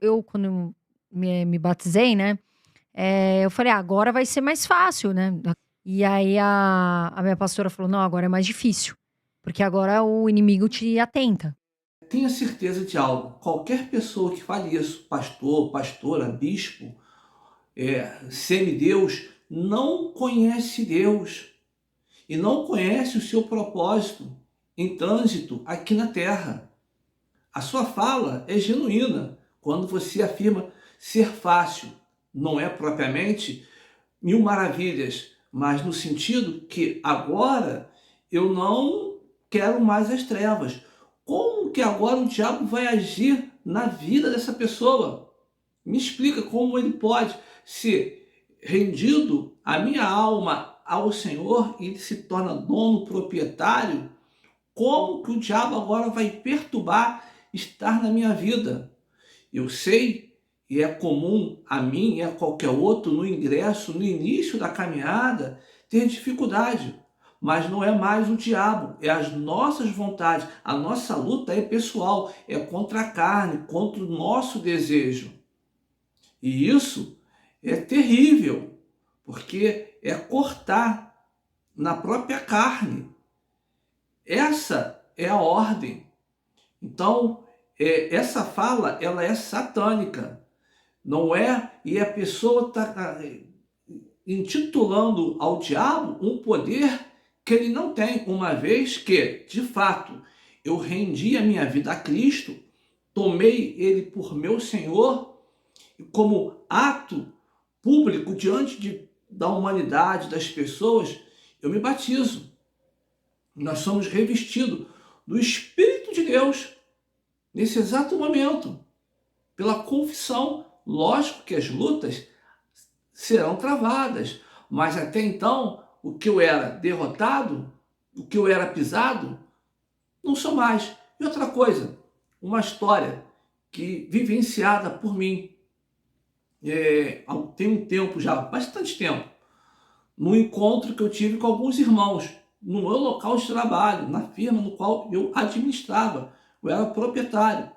Eu quando me batizei, né, eu falei: "Ah, agora vai ser mais fácil, né". E aí a minha pastora falou: "Não, agora é mais difícil, porque agora o inimigo te atenta". Tenha certeza de algo, qualquer pessoa que fale isso, pastor, pastora, bispo, semideus, não conhece Deus e não conhece o seu propósito em trânsito aqui na terra. A sua fala é genuína quando você afirma ser fácil. Não é propriamente mil maravilhas, mas no sentido que agora eu não quero mais as trevas. Como que agora o diabo vai agir na vida dessa pessoa? Me explica como ele pode ser rendido a minha alma ao Senhor e ele se torna dono, proprietário. Como que o diabo agora vai perturbar estar na minha vida? Eu sei, e é comum a mim e a qualquer outro no ingresso, no início da caminhada, ter dificuldade. Mas não é mais o diabo, é as nossas vontades. A nossa luta é pessoal, é contra a carne, contra o nosso desejo. E isso é terrível, porque é cortar na própria carne. Essa é a ordem. Então, essa fala, ela é satânica, não é? E a pessoa está intitulando ao diabo um poder que ele não tem, uma vez que, de fato, eu rendi a minha vida a Cristo, tomei ele por meu Senhor, e como ato público da humanidade, das pessoas, eu me batizo. Nós somos revestidos do Espírito de Deus nesse exato momento, pela confissão. Lógico que as lutas serão travadas, mas até então, o que eu era derrotado, o que eu era pisado, não sou mais. E outra coisa, uma história que vivenciada por mim, tem um tempo já, bastante tempo, num encontro que eu tive com alguns irmãos, no meu local de trabalho, na firma no qual eu administrava, eu era proprietário,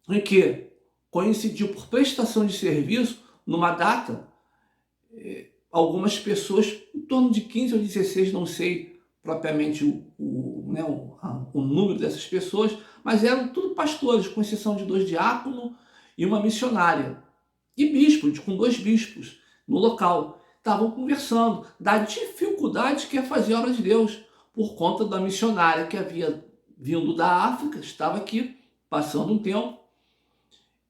em que coincidiu por prestação de serviço, numa data, algumas pessoas, em torno de 15 ou 16, não sei propriamente o número dessas pessoas, mas eram tudo pastores, com exceção de 2 diáconos e uma missionária. E bispo, com 2 bispos no local. Estavam conversando da dificuldade que é fazer a obra de Deus, por conta da missionária que havia vindo da África, estava aqui, passando um tempo,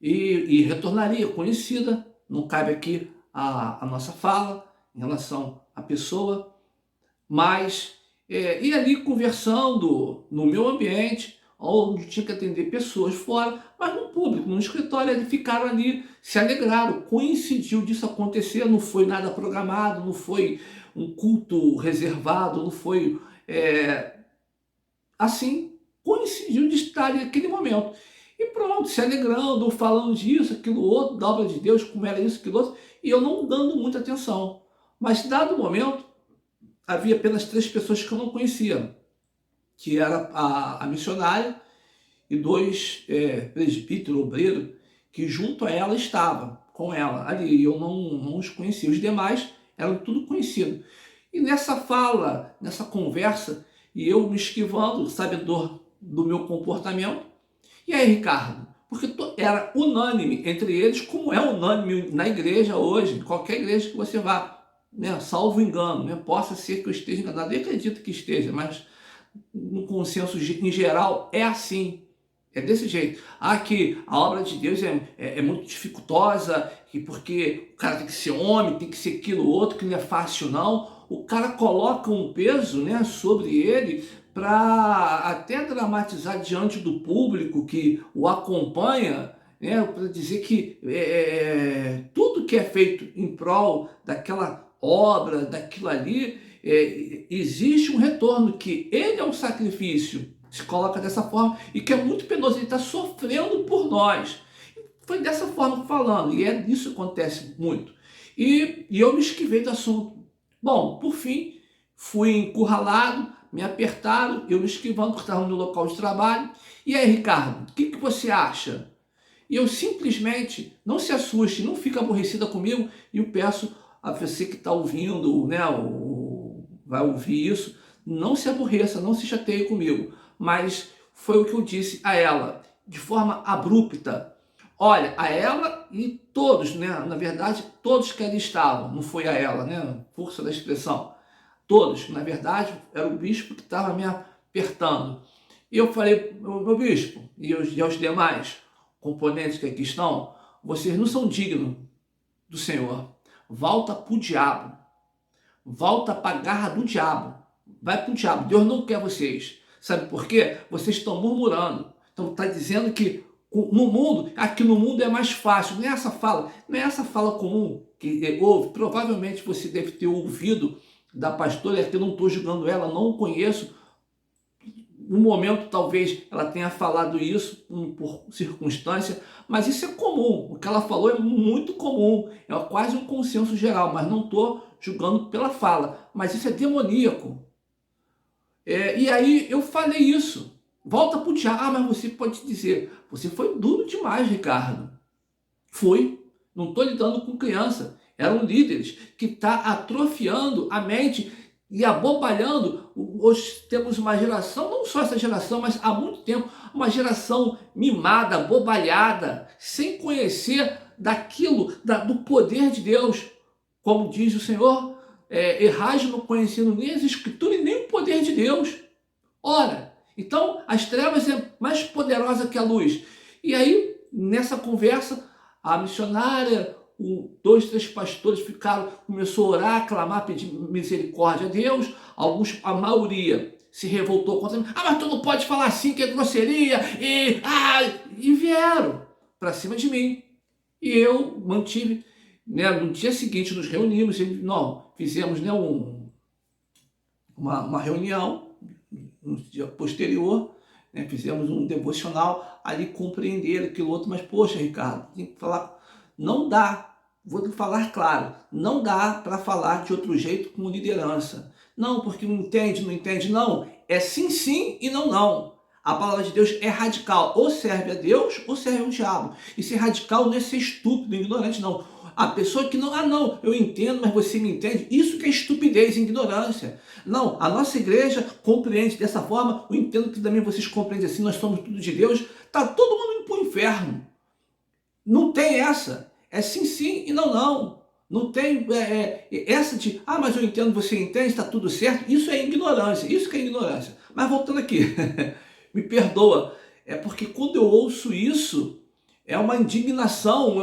e retornaria, conhecida. Não cabe aqui a nossa fala em relação à pessoa, mas e ali conversando no meu ambiente, onde tinha que atender pessoas fora, mas no público, no escritório, eles ficaram ali, se alegraram, coincidiu disso acontecer, não foi nada programado, não foi um culto reservado, não foi assim, coincidiu de estar naquele momento. E pronto, se alegrando, falando disso, aquilo outro, da obra de Deus, como era isso, aquilo outro, e eu não dando muita atenção. Mas, dado o momento, havia apenas 3 pessoas que eu não conhecia, que era a missionária e 2 presbíteros, obreiros, que junto a ela estava, com ela ali, e eu não os conhecia. Os demais eram tudo conhecidos. E nessa fala, nessa conversa, e eu me esquivando, sabedor do meu comportamento, e aí, Ricardo? Porque era unânime entre eles, como é unânime na igreja hoje, em qualquer igreja que você vá, né? Salvo engano, né? Possa ser que eu esteja enganado, eu acredito que esteja, mas no consenso em geral é assim, é desse jeito. Que a obra de Deus é muito dificultosa, e porque o cara tem que ser homem, tem que ser aquilo outro, que não é fácil não. O cara coloca um peso, né, sobre ele, para até dramatizar diante do público que o acompanha, né, para dizer que tudo que é feito em prol daquela obra, daquilo ali, existe um retorno, que ele é um sacrifício, se coloca dessa forma, e que é muito penoso, ele está sofrendo por nós. Foi dessa forma falando, e isso que acontece muito. E eu me esquivei do assunto. Bom, por fim, fui encurralado, me apertaram, eu me esquivando porque estava no local de trabalho. E aí, Ricardo, o que você acha? E eu simplesmente, não se assuste, não fique aborrecida comigo, e eu peço a você que está ouvindo, né, vai ouvir isso, não se aborreça, não se chateie comigo. Mas foi o que eu disse a ela, de forma abrupta. Olha, a ela e todos, né, na verdade, todos que ali estavam, não foi a ela, né, força da expressão, todos, na verdade, era o bispo que estava me apertando. E eu falei, meu bispo, e aos demais componentes que aqui estão, vocês não são dignos do Senhor. Volta para o diabo. Volta para a garra do diabo. Vai para o diabo. Deus não quer vocês. Sabe por quê? Vocês estão murmurando. Então está dizendo que no mundo, aqui no mundo é mais fácil. Não é essa fala comum que houve. Provavelmente você deve ter ouvido da pastora, que eu não estou julgando ela, não conheço. No momento, talvez ela tenha falado isso por circunstância, mas isso é comum. O que ela falou é muito comum, é quase um consenso geral, mas não estou julgando pela fala. Mas isso é demoníaco. E aí eu falei isso. Volta para o diabo. Ah, mas você pode dizer, você foi duro demais, Ricardo. Foi. Não estou lidando com criança. Eram líderes que estão atrofiando a mente e abobalhando. Hoje temos uma geração, não só essa geração, mas há muito tempo, uma geração mimada, abobalhada, sem conhecer daquilo, do poder de Deus. Como diz o Senhor, errais não conhecendo nem as Escrituras e nem o poder de Deus. Ora, então as trevas é mais poderosa que a luz. E aí, nessa conversa, a missionária, dois, três pastores começou a orar, a clamar, pedir misericórdia a Deus. A maioria se revoltou contra mim. Ah, mas tu não pode falar assim, que é grosseria. E vieram para cima de mim. E eu mantive, né, no dia seguinte nos reunimos, fizemos, né, uma reunião no dia posterior, né, fizemos um devocional ali, compreender aquilo outro, mas poxa, Ricardo, tem que falar, não dá, vou falar claro, não dá para falar de outro jeito com liderança. Não, porque não entende, não. É sim, sim e não, não. A palavra de Deus é radical, ou serve a Deus ou serve ao diabo. E ser radical não é ser estúpido, ignorante, não. A pessoa que não, eu entendo, mas você me entende, isso que é estupidez, ignorância. Não, a nossa igreja compreende dessa forma, eu entendo que também vocês compreendem assim, nós somos tudo de Deus, está todo mundo indo para o inferno. Não tem essa, é sim, sim e não, não. Não tem essa de, mas eu entendo, você entende, está tudo certo, isso é ignorância, isso que é ignorância. Mas voltando aqui, me perdoa, é porque quando eu ouço isso, é uma indignação,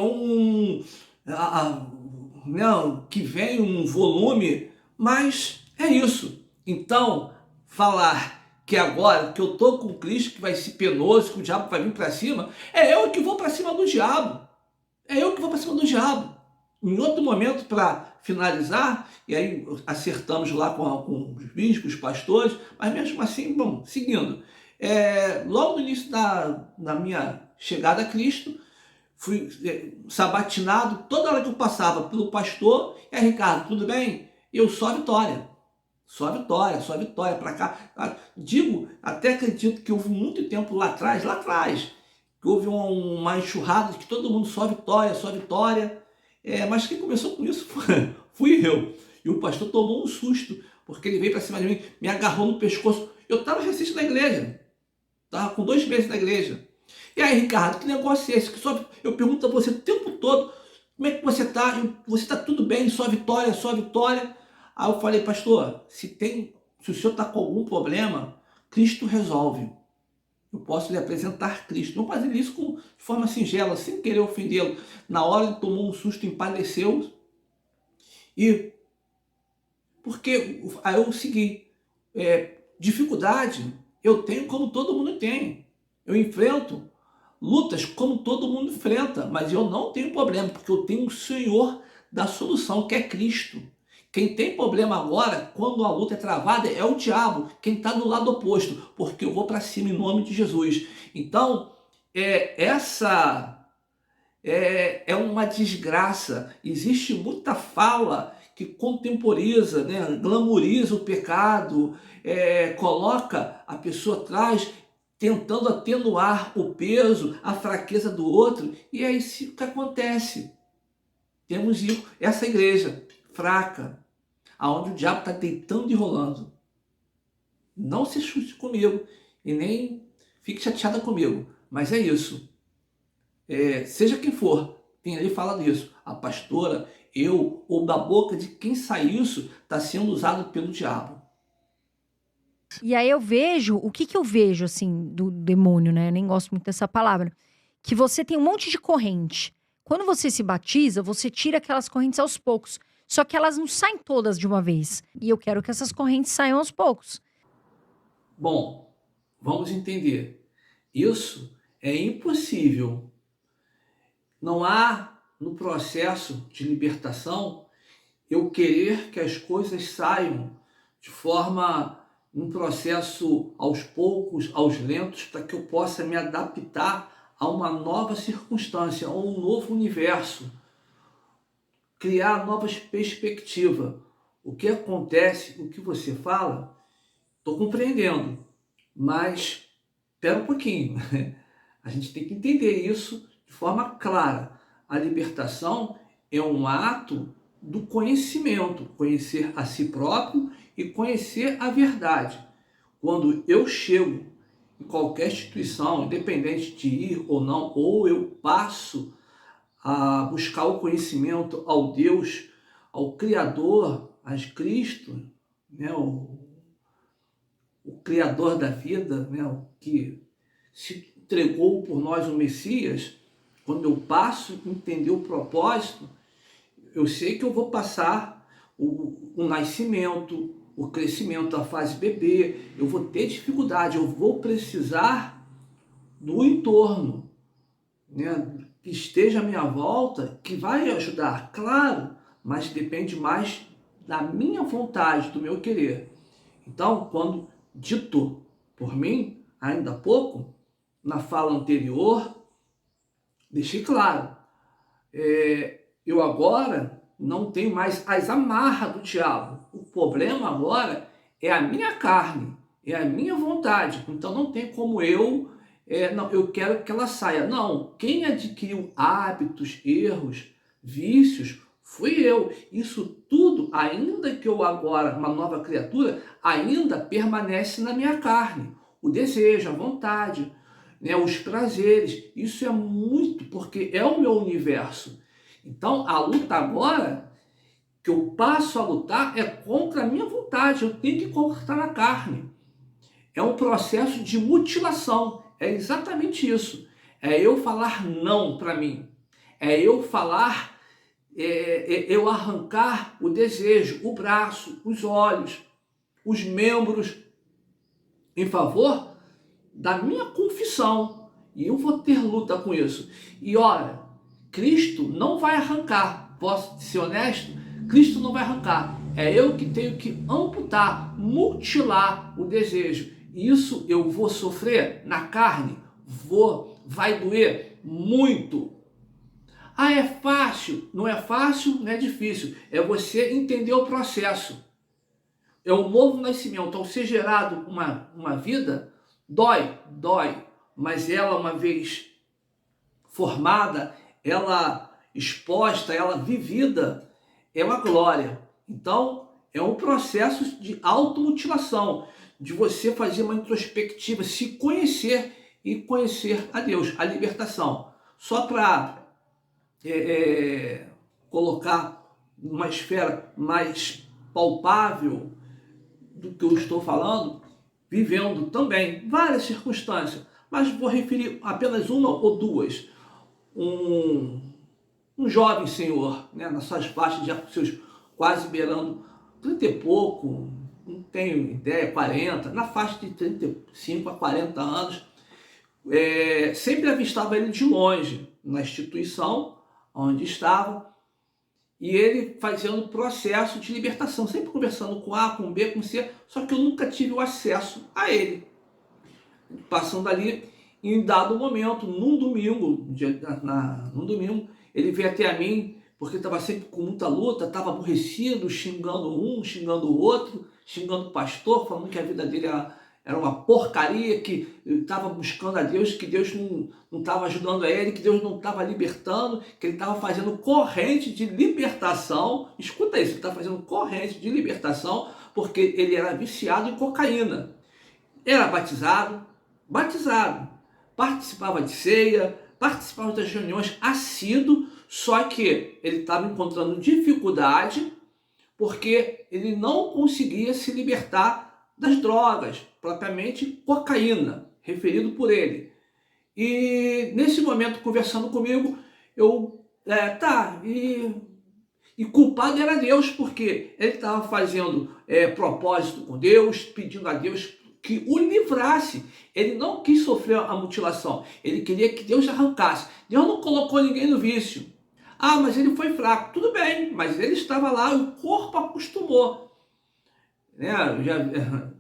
que vem um volume, mas é isso. Então, falar que agora que eu estou com Cristo, que vai ser penoso, que o diabo vai vir para cima, é eu que vou para cima do diabo. É eu que vou para cima do diabo. Em outro momento, para finalizar, e aí acertamos lá com os bispos, os pastores, mas mesmo assim, bom, seguindo. Logo no início da minha chegada a Cristo, fui sabatinado, toda hora que eu passava pelo pastor, Ricardo, tudo bem? Eu só vitória. Só vitória, para cá. Digo, até acredito que houve muito tempo lá atrás, que houve uma enxurrada de que todo mundo só vitória. Mas quem começou com isso fui eu. E o pastor tomou um susto, porque ele veio para cima de mim, me agarrou no pescoço. Eu estava recente na igreja, estava com 2 meses na igreja. E aí, Ricardo, que negócio é esse? Eu pergunto a você o tempo todo, como é que você está? Você está tudo bem, só vitória. Aí eu falei, pastor, se o senhor está com algum problema, Cristo resolve. Eu posso lhe apresentar Cristo. Não fazer isso de forma singela, sem querer ofendê-lo. Na hora ele tomou um susto, empadeceu. Porque aí eu segui. Dificuldade eu tenho como todo mundo tem. Eu enfrento lutas como todo mundo enfrenta, mas eu não tenho problema, porque eu tenho o Senhor da solução, que é Cristo. Quem tem problema agora, quando a luta é travada, é o diabo, quem está do lado oposto, porque eu vou para cima em nome de Jesus. Então, essa é uma desgraça. Existe muita fala que contemporiza, né, glamoriza o pecado, coloca a pessoa atrás, tentando atenuar o peso, a fraqueza do outro, e é isso que acontece. Temos essa igreja fraca, aonde o diabo está deitando e rolando. Não se assuste comigo e nem fique chateada comigo, mas é isso. Seja quem for, quem ali fala disso, a pastora, eu, ou da boca de quem sai isso, está sendo usado pelo diabo. E aí eu vejo, o que que eu vejo, assim, do demônio, né? Eu nem gosto muito dessa palavra. Que você tem um monte de corrente. Quando você se batiza, você tira aquelas correntes aos poucos. Só que elas não saem todas de uma vez. E eu quero que essas correntes saiam aos poucos. Bom, vamos entender. Isso é impossível. Não há no processo de libertação eu querer que as coisas saiam de forma, um processo aos poucos, aos lentos, para que eu possa me adaptar a uma nova circunstância, a um novo universo, criar novas perspectivas. O que acontece, o que você fala, estou compreendendo, mas espera um pouquinho. A gente tem que entender isso de forma clara. A libertação é um ato do conhecimento, conhecer a si próprio e conhecer a verdade. Quando eu chego em qualquer instituição, independente de ir ou não, ou eu passo a buscar o conhecimento ao Deus, ao Criador, a Cristo, né, o Criador da vida, né, o que se entregou por nós o Messias, quando eu passo a entender o propósito, eu sei que eu vou passar o nascimento, o crescimento, a fase bebê, eu vou ter dificuldade, eu vou precisar do entorno, né, que esteja à minha volta, que vai ajudar, claro, mas depende mais da minha vontade, do meu querer. Então, quando dito por mim, ainda há pouco, na fala anterior, deixei claro, eu agora não tenho mais as amarras do diabo. O problema agora é a minha carne, é a minha vontade. Então não tem como não, eu quero que ela saia. Não, quem adquiriu hábitos, erros, vícios, fui eu. Isso tudo, ainda que eu agora, uma nova criatura, ainda permanece na minha carne. O desejo, a vontade, né, os prazeres. Isso é muito, porque é o meu universo. Então, a luta agora, que eu passo a lutar, é contra a minha vontade. Eu tenho que cortar na carne. É um processo de mutilação. É exatamente isso. É eu falar não para mim. É eu falar, eu arrancar o desejo, o braço, os olhos, os membros, em favor da minha confissão. E eu vou ter luta com isso. E olha, Cristo não vai arrancar. Posso ser honesto? Cristo não vai arrancar. É eu que tenho que amputar, mutilar o desejo. Isso eu vou sofrer na carne? Vai doer muito. Ah, é fácil? Não é fácil, não é difícil. É você entender o processo. É um novo nascimento. Ao ser gerado uma vida, dói, mas ela, uma vez formada, ela exposta, ela vivida, é uma glória. Então, é um processo de automutilação, de você fazer uma introspectiva, se conhecer e conhecer a Deus, a libertação. Só para colocar numa esfera mais palpável do que eu estou falando, vivendo também várias circunstâncias, mas vou referir apenas uma ou duas. Um jovem senhor, né, nas suas faixas, já com seus quase beirando 30 e pouco, não tenho ideia, 40, na faixa de 35 a 40 anos, sempre avistava ele de longe, na instituição onde estava, e ele fazendo processo de libertação, sempre conversando com A, com B, com C, só que eu nunca tive o acesso a ele. Passando ali, em dado momento, num domingo, ele veio até a mim, porque estava sempre com muita luta, estava aborrecido, xingando um, xingando o outro, xingando o pastor, falando que a vida dele era uma porcaria, que estava buscando a Deus, que Deus não estava ajudando a ele, que Deus não estava libertando, que ele estava fazendo corrente de libertação. Escuta isso, ele está fazendo corrente de libertação porque ele era viciado em cocaína. Era batizado, participava de ceia, participava das reuniões assíduo, só que ele estava encontrando dificuldade porque ele não conseguia se libertar das drogas, propriamente cocaína, referido por ele. E nesse momento, conversando comigo, e culpado era Deus, porque ele estava fazendo propósito com Deus, pedindo a Deus que o livrasse. Ele não quis sofrer a mutilação, ele queria que Deus arrancasse. Deus não colocou ninguém no vício. Ah, mas ele foi fraco. Tudo bem, mas ele estava lá e o corpo acostumou. Né?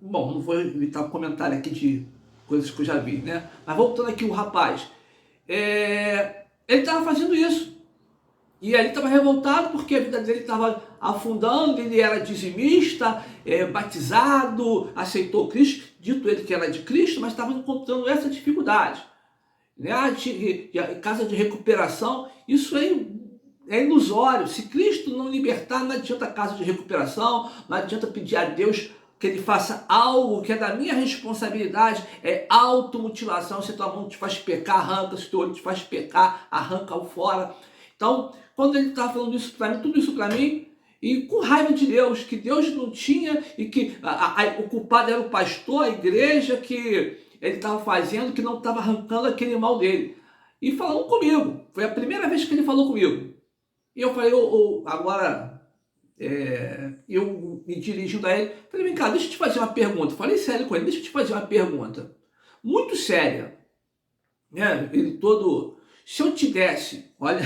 Bom, não vou evitar um comentário aqui de coisas que eu já vi, né? Mas voltando aqui o rapaz, ele estava fazendo isso. E ele estava revoltado porque a vida dele estava afundando, ele era dizimista, batizado, aceitou Cristo, dito ele que era de Cristo, mas estava encontrando essa dificuldade. Né? Casa de recuperação, isso é ilusório. Se Cristo não libertar, não adianta casa de recuperação, não adianta pedir a Deus que ele faça algo que é da minha responsabilidade, é automutilação. Se tua mão te faz pecar, arranca. Se teu olho te faz pecar, arranca-o fora. Então, quando ele estava falando isso para mim, tudo isso para mim, e com raiva de Deus, que Deus não tinha, e que o culpado era o pastor, a igreja, que ele estava fazendo, que não estava arrancando aquele mal dele. E falando comigo, foi a primeira vez que ele falou comigo. E eu falei, agora, eu me dirigindo a ele, falei, vem cá, deixa eu te fazer uma pergunta. Falei sério com ele, deixa eu te fazer uma pergunta. Muito séria. Né? Ele todo, se eu te desse, olha,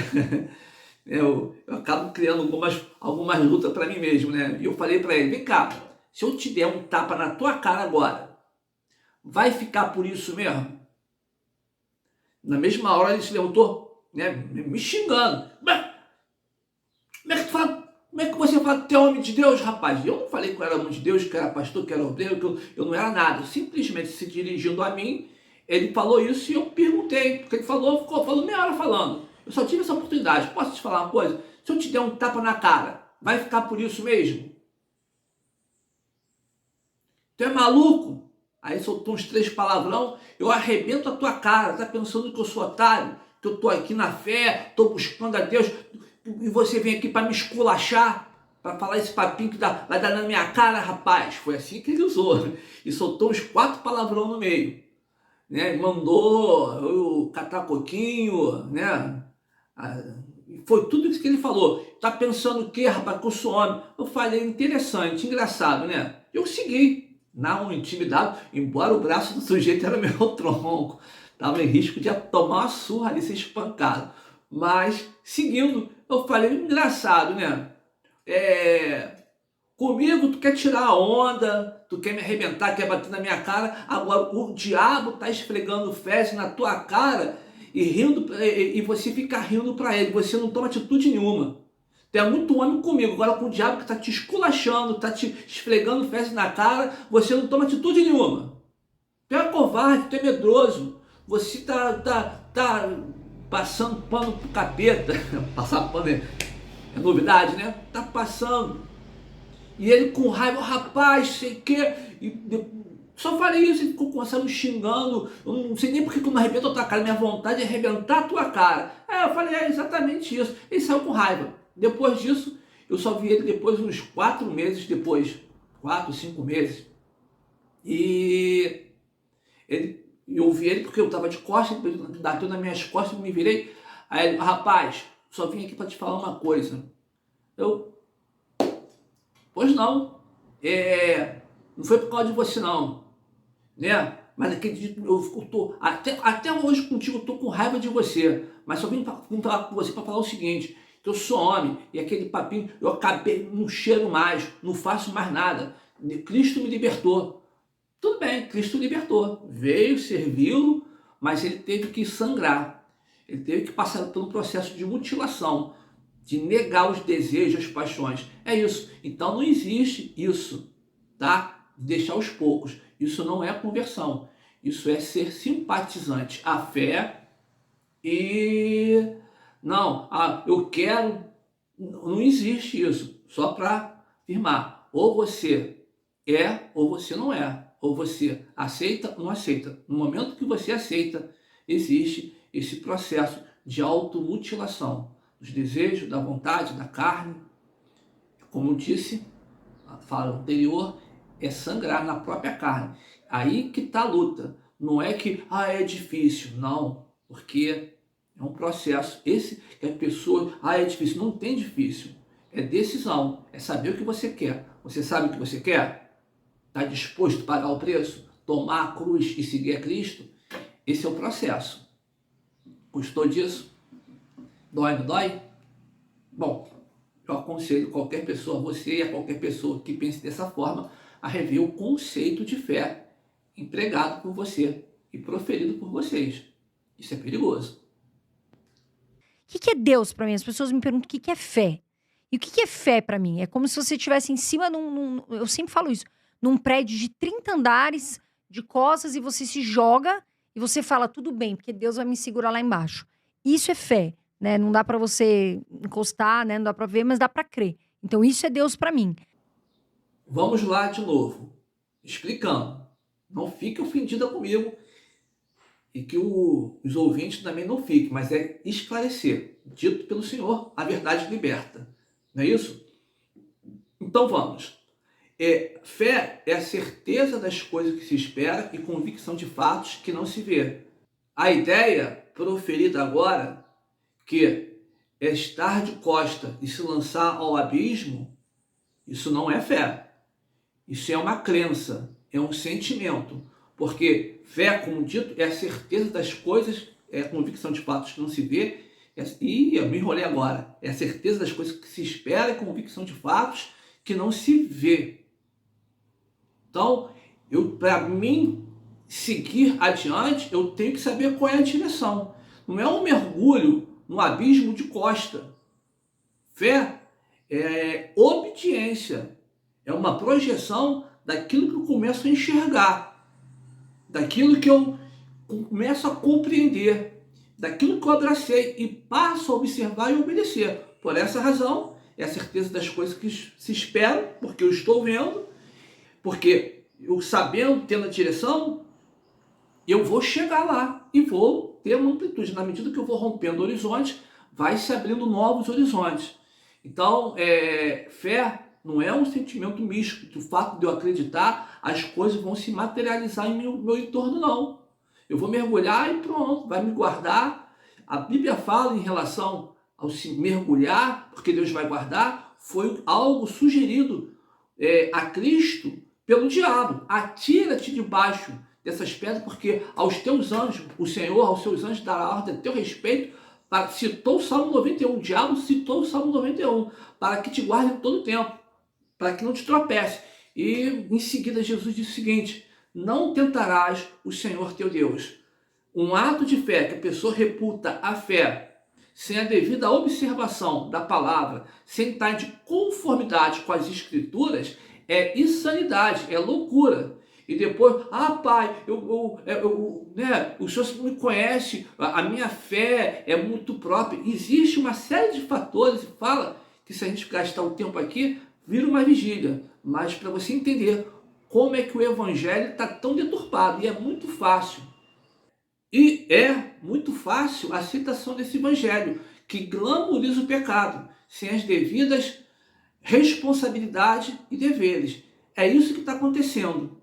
eu acabo criando algumas lutas para mim mesmo, né? E eu falei para ele, vem cá, se eu te der um tapa na tua cara agora, vai ficar por isso mesmo? Na mesma hora ele se levantou, né, me xingando. Como é que você fala que tu é homem de Deus, rapaz? Eu não falei que eu era homem de Deus, que eu era pastor, que eu era obreiro, que eu não era nada. Simplesmente se dirigindo a mim, ele falou isso e eu perguntei. Porque ele falou meia hora falando. Eu só tive essa oportunidade. Posso te falar uma coisa? Se eu te der um tapa na cara, vai ficar por isso mesmo? Tu é maluco? Aí soltou uns 3 palavrão, eu arrebento a tua cara. Tá pensando que eu sou otário? Que eu tô aqui na fé, tô buscando a Deus, e você vem aqui para me esculachar, para falar esse papinho que vai dar na minha cara, rapaz. Foi assim que ele usou. E soltou uns 4 palavrão no meio. Né? Mandou eu catar coquinho, né? Foi tudo isso que ele falou. Tá pensando o quê, rapaz, que eu sou homem? Eu falei, interessante, engraçado, né? Eu segui, não intimidado, embora o braço do sujeito era meu tronco. Tava em risco de tomar uma surra ali, ser espancado. Mas, seguindo, eu falei, engraçado, né? Comigo tu quer tirar a onda, tu quer me arrebentar, quer bater na minha cara. Agora o diabo tá esfregando fezes na tua cara e rindo, e você fica rindo para ele. Você não toma atitude nenhuma. Tu é muito homem comigo. Agora com o diabo que tá te esculachando, tá te esfregando fezes na cara, você não toma atitude nenhuma. Tu é covarde, tu é medroso. Você tá passando pano pro capeta. Passar pano é novidade, né? Tá passando. E ele com raiva, rapaz, sei que. Só falei isso, ele ficou começando xingando. Eu não sei nem porque eu não arrebento a tua cara. Minha vontade é arrebentar a tua cara. Eu falei, exatamente isso. Ele saiu com raiva. Depois disso, eu só vi ele depois, uns 4 meses depois. 4, 5 meses. E eu vi ele porque eu estava de costas, ele bateu nas minhas costas, eu me virei. Aí ele, rapaz, só vim aqui para te falar uma coisa. Pois não, não foi por causa de você não, né? Mas aquele dia eu tô, até hoje contigo eu tô com raiva de você, mas só vim falar com você para falar o seguinte, que eu sou homem, e aquele papinho, eu acabei, não cheiro mais, não faço mais nada, Cristo me libertou. Tudo bem, Cristo libertou, veio servi-lo, mas ele teve que sangrar, ele teve que passar por um processo de mutilação, de negar os desejos, as paixões. É isso. Então não existe isso, tá? De deixar os poucos. Isso não é conversão. Isso é ser simpatizante à fé e... Não, eu quero... Não existe isso. Só para afirmar. Ou você é ou você não é. Ou você aceita ou não aceita. No momento que você aceita, existe esse processo de automutilação dos desejos, da vontade, da carne. Como eu disse, a fala anterior, é sangrar na própria carne. Aí que está a luta. Não é que é difícil. Não, porque é um processo. Esse que a pessoa, é difícil. Não tem difícil. É decisão. É saber o que você quer. Você sabe o que você quer? Está disposto a pagar o preço? Tomar a cruz e seguir a Cristo? Esse é o processo. Gostou disso? Dói, não dói? Bom, eu aconselho qualquer pessoa, você e a qualquer pessoa que pense dessa forma, a rever o conceito de fé empregado por você e proferido por vocês. Isso é perigoso. O que é Deus para mim? As pessoas me perguntam o que é fé. E o que é fé para mim? É como se você estivesse em cima eu sempre falo isso, num prédio de 30 andares de costas e você se joga e você fala, tudo bem, porque Deus vai me segurar lá embaixo. Isso é fé, né? Não dá para você encostar, né? Não dá para ver, mas dá para crer. Então isso é Deus para mim. Vamos lá de novo, explicando. Não fique ofendida comigo e que os ouvintes também não fiquem, mas é esclarecer. Dito pelo Senhor, a verdade liberta. Não é isso? Então vamos. Fé é a certeza das coisas que se espera e convicção de fatos que não se vê. A ideia proferida agora, que é estar de costa e se lançar ao abismo, isso não é fé. Isso é uma crença, é um sentimento. Porque fé, como dito, é a certeza das coisas, é a convicção de fatos que não se vê. E eu me enrolei agora. É a certeza das coisas que se espera e convicção de fatos que não se vê. Então, para mim seguir adiante, eu tenho que saber qual é a direção. Não é um mergulho no abismo de costa. Fé é obediência. É uma projeção daquilo que eu começo a enxergar. Daquilo que eu começo a compreender. Daquilo que eu abracei e passo a observar e obedecer. Por essa razão, é a certeza das coisas que se esperam, porque eu estou vendo. Porque eu sabendo, tendo a direção, eu vou chegar lá e vou ter uma amplitude. Na medida que eu vou rompendo horizontes, vai se abrindo novos horizontes. Então, fé não é um sentimento místico, que o fato de eu acreditar, as coisas vão se materializar em meu entorno, não. Eu vou mergulhar e pronto, vai me guardar. A Bíblia fala em relação ao se mergulhar, porque Deus vai guardar, foi algo sugerido a Cristo pelo diabo. Atira-te debaixo dessas pedras, porque aos teus anjos, o Senhor aos seus anjos dará ordem a teu respeito. Citou o Salmo 91, o diabo citou o Salmo 91, para que te guarde todo o tempo, para que não te tropece. E em seguida Jesus disse o seguinte: não tentarás o Senhor teu Deus. Um ato de fé que a pessoa reputa a fé sem a devida observação da palavra, sem estar de conformidade com as escrituras, é insanidade, é loucura. E depois, pai, o senhor me conhece, a minha fé é muito própria. Existe uma série de fatores, e fala que se a gente gastar o tempo aqui, vira uma vigília. Mas para você entender como é que o evangelho está tão deturpado, e é muito fácil. E é muito fácil a aceitação desse evangelho, que glamoriza o pecado, sem as devidas responsabilidades e deveres. É isso que está acontecendo.